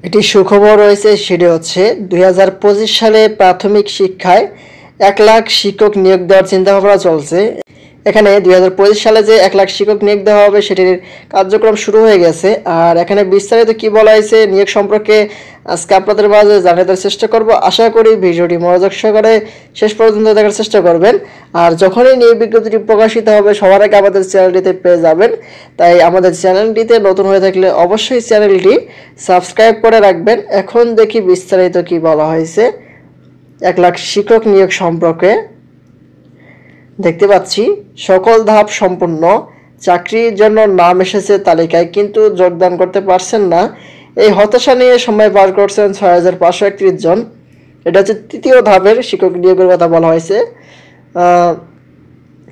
এটি সুখবর রয়েছে, সেটি হচ্ছে 2025 সালে প্রাথমিক শিক্ষায় 1 লাখ শিক্ষক নিয়োগ দেওয়ার চিন্তাভাবনা চলছে। এখানে 2025 সালে যে 1 লাখ শিক্ষক নিয়োগ দেওয়া হবে সেটির কার্যক্রম শুরু হয়ে গেছে। আর এখানে বিস্তারিত কি বলা হয়েছে নিয়োগ সম্পর্কে আজকে আপনাদের মাঝে জানিয়ে দেওয়ার চেষ্টা করব। আশা করি ভিডিওটি মনোযোগ সহকারে শেষ পর্যন্ত দেখার চেষ্টা করবেন। আর যখনই নিয়োগ বিজ্ঞপ্তিটি প্রকাশিত হবে সবার আগে আমাদের চ্যানেলটিতে পেয়ে যাবেন। তাই আমাদের চ্যানেলটিতে নতুন হয়ে থাকলে অবশ্যই চ্যানেলটি সাবস্ক্রাইব করে রাখবেন। এখন দেখি বিস্তারিত কি বলা হয়েছে 1 লাখ শিক্ষক নিয়োগ সম্পর্কে। দেখতে পাচ্ছি সকল ধাপ সম্পূর্ণ, চাকরির জন্য নাম এসেছে তালিকায় কিন্তু যোগদান করতে পারছেন না। এই হতাশা নিয়ে সময় পার করছেন 6531 জন। এটা হচ্ছে তৃতীয় ধাপের শিক্ষক নিয়োগের কথা বলা হয়েছে।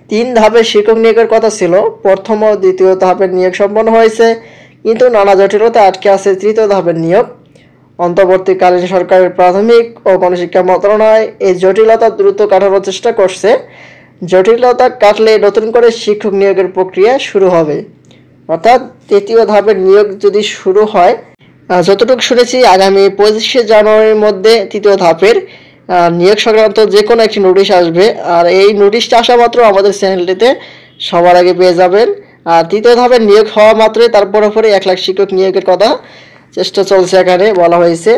3 ধাপের শিক্ষক নিয়োগের কথা ছিল। প্রথম ও দ্বিতীয় ধাপের নিয়োগ সম্পন্ন হয়েছে, কিন্তু নানা জটিলতা আটকে আছে তৃতীয় ধাপের নিয়োগ। অন্তর্বর্তীকালীন সরকারের প্রাথমিক ও গণশিক্ষা মন্ত্রণালয় এই জটিলতা দ্রুত কাটানোর চেষ্টা করছে। জটিলতা কাটলে নতুন করে শিক্ষক নিয়োগের প্রক্রিয়া শুরু হবে। অর্থাৎ তৃতীয় ধাপের নিয়োগ যদি শুরু হয়, যতটুকু শুনেছি আগামী 25শে জানুয়ারির মধ্যে তৃতীয় ধাপের নিয়োগ সংক্রান্ত যে কোনো একটি নোটিশ আসবে। আর এই নোটিশটা আসা মাত্র আমাদের চ্যানেলটিতে সবার আগে পেয়ে যাবেন। আর তৃতীয় ধাপের নিয়োগ হওয়া মাত্রই তারপরে 1 লাখ শিক্ষক নিয়োগের কথা চেষ্টা চলছে। এখানে বলা হয়েছে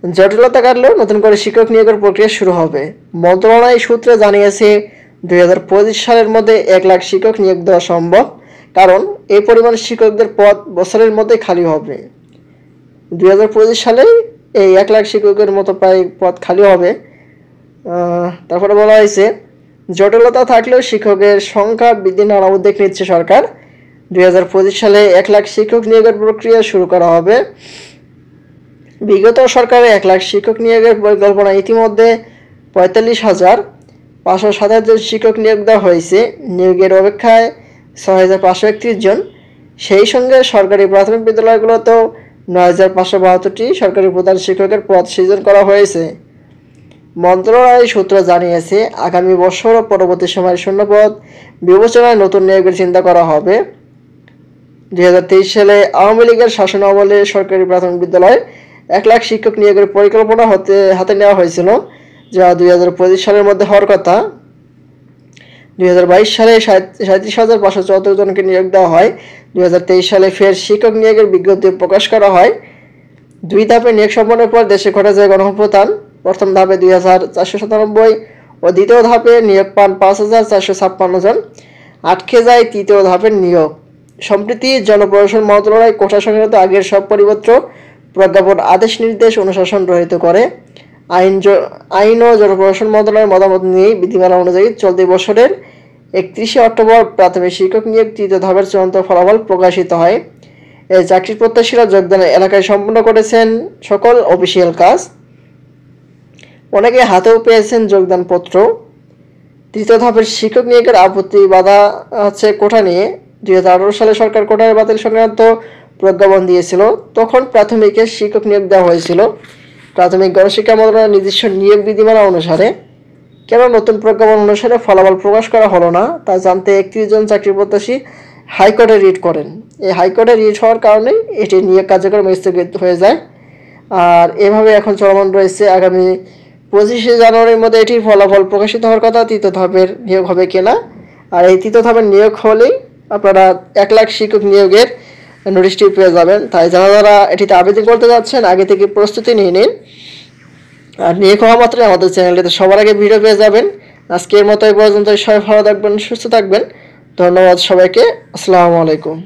জটিলতা কাটলেও নতুন করে শিক্ষক নিয়োগের প্রক্রিয়া শুরু হবে। মন্ত্রণালয় সূত্রে জানিয়েছে 2025 সালের মধ্যে 1 লাখ শিক্ষক নিয়োগ দেওয়া সম্ভব, কারণ এই পরিমাণ শিক্ষকদের পদ বছরের মধ্যে খালি হবে। 2025 সালে এই 1 লাখ শিক্ষকের মতো প্রায় পদ খালি হবে। তারপরে বলা হয়েছে জটিলতা থাকলেও শিক্ষকের সংখ্যা বৃদ্ধি নানা উদ্যোগ নিচ্ছে সরকার। 2025 সালে 1 লাখ শিক্ষক নিয়োগের প্রক্রিয়া শুরু করা হবে। বিগত সরকারের 1 লাখ শিক্ষক নিয়োগের পরিকল্পনা ইতিমধ্যে 45,527 জন শিক্ষক নিয়োগ দেওয়া হয়েছে। নিয়োগের অপেক্ষায় 6,531 জন। সেই সঙ্গে সরকারি প্রাথমিক বিদ্যালয়গুলোতেও 9,572টি সরকারি প্রধান শিক্ষকের পদ সৃজন করা হয়েছে। মন্ত্রণালয় সূত্র জানিয়েছে আগামী বছর ও পরবর্তী সময়ের শূন্যপদ বিবেচনায় নতুন নিয়োগের চিন্তা করা হবে। 2023 সালে আওয়ামী লীগের শাসনামলে সরকারি প্রাথমিক বিদ্যালয়ে 1 লাখ শিক্ষক নিয়োগের পরিকল্পনা হাতে নেওয়া হয়েছিল, যা 2025 সালের মধ্যে হওয়ার কথা। 2022 সালে 37,574 জনকে নিয়োগ দেওয়া হয়। 2023 সালে ফের শিক্ষক নিয়োগের বিজ্ঞপ্তি প্রকাশ করা হয়। 2 ধাপে নিয়োগ সম্পন্নের পর দেশে ঘটে যায় গণঅভ্যুত্থান। প্রথম ধাপে 2,497 ও দ্বিতীয় ধাপে নিয়োগ পান 5,456 জন। আটকে যায় তৃতীয় ধাপের নিয়োগ। সম্প্রতি জনপ্রশাসন মন্ত্রণালয় কোটা সংক্রান্ত আগের সব পরিপত্র, প্রজ্ঞাপন, আদেশ নির্দেশ অনুশাসন রহিত করে। আইন ও জনপ্রশাসন মন্ত্রণালয়ের মতামত নিয়ে বিধিমালা অনুযায়ী চলতি বছরের 31শে অক্টোবর প্রাথমিক শিক্ষক নিয়োগ তৃতীয় ধাপের চূড়ান্ত ফলাফল প্রকাশিত হয়। এই চাকরি প্রত্যাশীরা যোগদানের এলাকায় সম্পন্ন করেছেন সকল অফিসিয়াল কাজ। অনেকে হাতেও পেয়েছেন যোগদানপত্র। তৃতীয় ধাপের শিক্ষক নিয়োগের আপত্তি বাধা আছে কোটা নিয়ে। 2018 সালে সরকার কোটার বাতিল সংক্রান্ত প্রজ্ঞাপন দিয়েছিল। তখন প্রাথমিকের শিক্ষক নিয়োগ দেওয়া হয়েছিল প্রাথমিক গণশিক্ষা মন্ত্রণালয়ের নিজস্ব নিয়োগ বিধিমালা অনুসারে। কেন নতুন প্রজ্ঞাপন অনুসারে ফলাফল প্রকাশ করা হলো না তা জানতে 31 জন চাকরি প্রত্যাশী হাইকোর্টে রিট করেন। এই হাইকোর্টে রিট হওয়ার কারণে এটি নিয়োগ কার্যক্রম স্থগিত হয়ে যায়। আর এভাবে এখন চলমান রয়েছে। আগামী 25শে জানুয়ারির মধ্যে এটির ফলাফল প্রকাশিত হওয়ার কথা, তৃতীয় ধাপের নিয়োগ হবে কিনা। আর এই তৃতীয় ধাপের নিয়োগ হলেই আপনারা 1 লাখ শিক্ষক নিয়োগের নোটিশটি পেয়ে যাবেন। তাই যারা এটিতে আবেদন করতে যাচ্ছেন আগে থেকে প্রস্তুতি নিয়ে নিন। আর নিয়োগ হওয়া মাত্রই আমাদের চ্যানেলটিতে সবার আগে ভিডিও পেয়ে যাবেন। আজকের মতো এই পর্যন্ত। সবাই ভালো থাকবেন, সুস্থ থাকবেন। ধন্যবাদ সবাইকে। আসসালামু আলাইকুম।